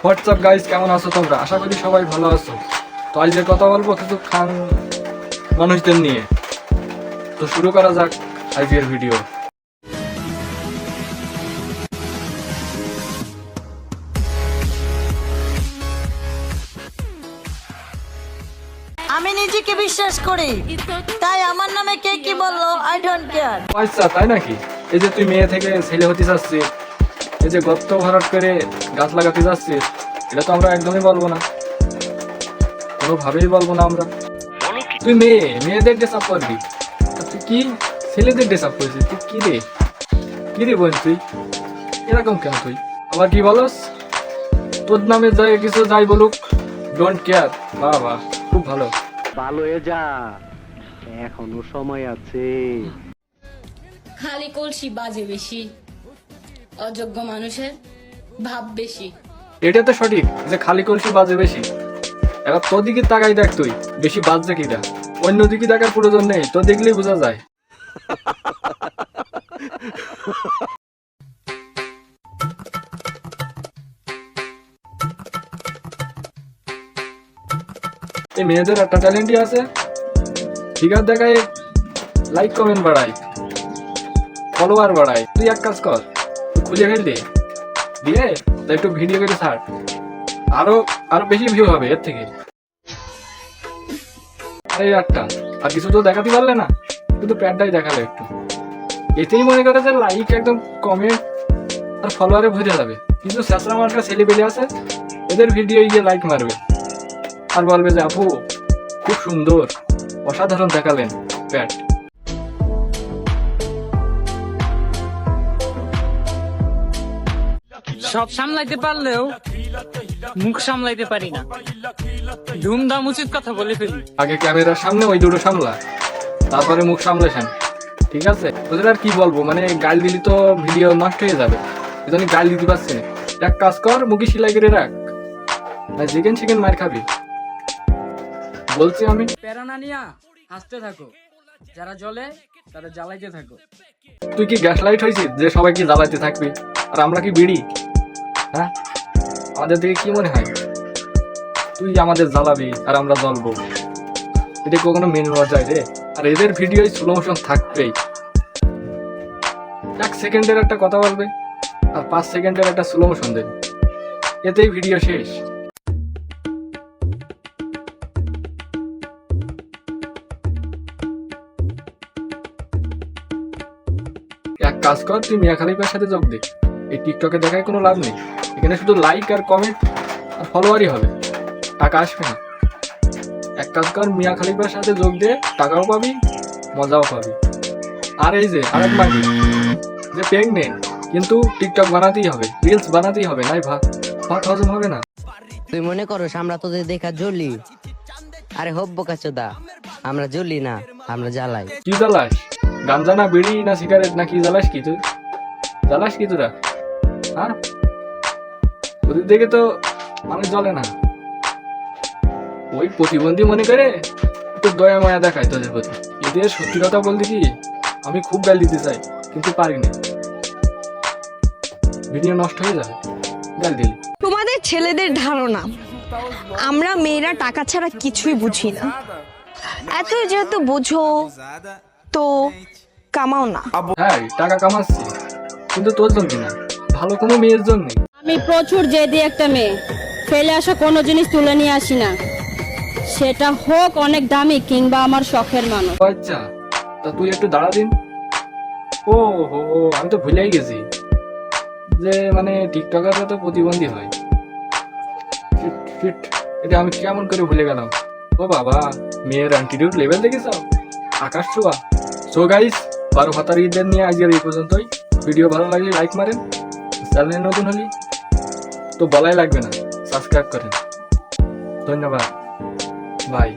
WhatsApp guys, কেমন আছো তোমরা? আশা করি সবাই ভালো আছো। তো আজকে কথা বলবো কিছু খান মানুষদের নিয়ে। তো শুরু করা যাক আজকের ভিডিও। আমি নিজেকে বিশ্বাস করি, তাই আমার নামে কে কি বললো আই ডোন্ট কেয়ার। আচ্ছা, তাই নাকি? এই যে তুই মেয়ে থেকে ছেলে হতে যাচ্ছিস, এই যে গর্ত ভরাট করে গাছ লাগাতে যাচ্ছিস, এটা তো আমরা একদমই বলবো না, কোনোভাবেই বলবো না আমরা। তুই মেয়েদের ড্রেস আপ করবি, আর তুই কি ছেলেদের ড্রেস আপ করেছিস? তুই কি রে বোন, তুই এরকম কেন? তুই আবার কি বলস? তোর নামে যাই কিছু যাই বলুক, ডোন্ট কেয়ার। বাবা, খুব ভালো। ভালো হয়ে যা, এখনো সময় আছে। খালি কলসি বাজে বেশি, অযোগ্য মানুষের ভাব বেশি। এটা তো সঠিক যে খালি কলসি বাজে বেশি। এবার তোর দিকে তাকাই দেখ, তুই বেশি বাজছে কিনা। অন্য দিকে দেখার প্রয়োজন নেই, তো দেখলেই বোঝা যায়। এই মেয়েদের একটা ট্যালেন্টই আছে, ফিগার দেখায় লাইক কমেন্ট বাড়াই, ফলোয়ার বাড়াই। তুই এক কাজ কর, খুঁজে ফেল দিয়ে একটু ভিডিও করে ছাড়, আরো বেশি ভিউ হবে এর থেকে। আরে একটা আর কিছু তো দেখাতে পারলে না, শুধু প্যান্টটাই দেখালে একটু, এতেই মনে করে যে লাইক একদম কমেন্ট আর ফলোয়ারে ভরে যাবে। কিন্তু স্যাঁচড়া মার্কা ছেলে পেলে আছে, এদের ভিডিও গিয়ে লাইক মারবে আর বলবে যে আপু খুব সুন্দর, অসাধারণ দেখালেন প্যান্ট। সব সামলাইতে পারলেও মুখ সামলাইতে পারি না। ধুমধাম উচিত কথা বলে ফেলি। আগে ক্যামেরার সামনে ওই দুটো সামলা, তারপরে মুখ সামলেছেন, ঠিক আছে? ওদের আর কি বলবো, মানে গাল দিলি তো ভিডিও নষ্ট হয়ে যাবে, এজন্য গাল দিতে পারছি না। এক কাজ কর, মুখে সেলাই করে রাখ, চিকেন মার খাবি বলছি আমি। প্যারানা নিয়া হাসতে থাকো, যারা জ্বলে তারা জ্বালাইতে থাকো। তুই কি গ্যাস লাইট হয়েছিস যে সবাইকে জ্বালাইতে থাকবি, আর আমরা কি বিড়ি? হ্যাঁ, আমাদের দিকে কি মনে হয় তুই আমাদের জ্বালাবি আর আমরা জ্বলবো? এটা কখনো মেনে নেওয়া যায় রে? আর এদের ভিডিও স্লো মোশন থাকবেই, 1 সেকেন্ডের একটা কথা বলবে আর 5 সেকেন্ডের একটা স্লো মোশন দেবে, এতেই ভিডিও শেষ। এক কাজ কর, তুই মিয়া খালিফার সাথে যোগ দে। এই টিকটকে দেখায় কোনো লাভ নেই, এখানে শুধু লাইক আর কমেন্ট আর ফলোয়ারই হবে, টাকা আসবে না। এক কাজ কর, মিয়া খালিফার সাথে যোগ দে, টাকাও পাবি, মজাও পাবি। আর এই যে আরেক মার্কেট, যে প্রেগনেন্ট কিন্তু টিকটক বানাতেই হবে, রিলস বানাতেই হবে, নাই ভাত হজম হবে না। তুই মনে করস আমরা তোদের দেখা জ্বলি? আরে হব্ব কাচোদা, আমরা জ্বলি না, আমরা জ্বালাই। কি জ্বালাস? গাঞ্জা না বিড়ি না সিগারেট না কি জ্বালাস? কি তুই জ্বালাস কি তোরা? হ্যাঁ, ওদের দেখে তো মানুষ জ্বলে না, ওই প্রতিবন্ধী মনে করে একটু দয়া মায়া দেখায় তোদের প্রতি। এদের সত্যি কথা বলতে কি, আমি খুব গাল দিতে চাই কিন্তু পারি না, ভিডিও নষ্ট হয়ে যাবে গাল দিলে। তোমাদের ছেলেদের ধারণা আমরা মেয়েরা টাকা ছাড়া কিছুই বুঝি না। এত যেহেতু বুঝো তো কামাও না। হ্যাঁ, টাকা কামাচ্ছি কিন্তু তোর জন্য না, ভালো কোনো মেয়ের জন্য। আমি প্রচুর জেদি একটা মেয়ে, ফেলে আসা কোনো জিনিস তুলে নিয়ে আসি না, সেটা হোক অনেক দামি কিংবা আমার শখের মানুষ। আচ্ছা, তা তুই একটু দাঁড়া দিন। ও হো, আমি তো ভুলেই গেছি যে মানে টিকটকাররা তো প্রতিবন্ধী হয়। ফিট, এটা আমি কেমন করে ভুলে গেলাম। ও বাবা, মেয়ের অ্যান্টিটিউড লেভেল দেখেছ, আকাশ ছোঁয়া। সো গাইস, 12 ভাতার ঈদের নিয়ে আজকের এই পর্যন্তই। ভিডিও ভালো লাগলে লাইক মারেন, চ্যানেলে নতুন হলে তো বলাই লাগবে না, সাবস্ক্রাইব করেন। ধন্যবাদ, বাই।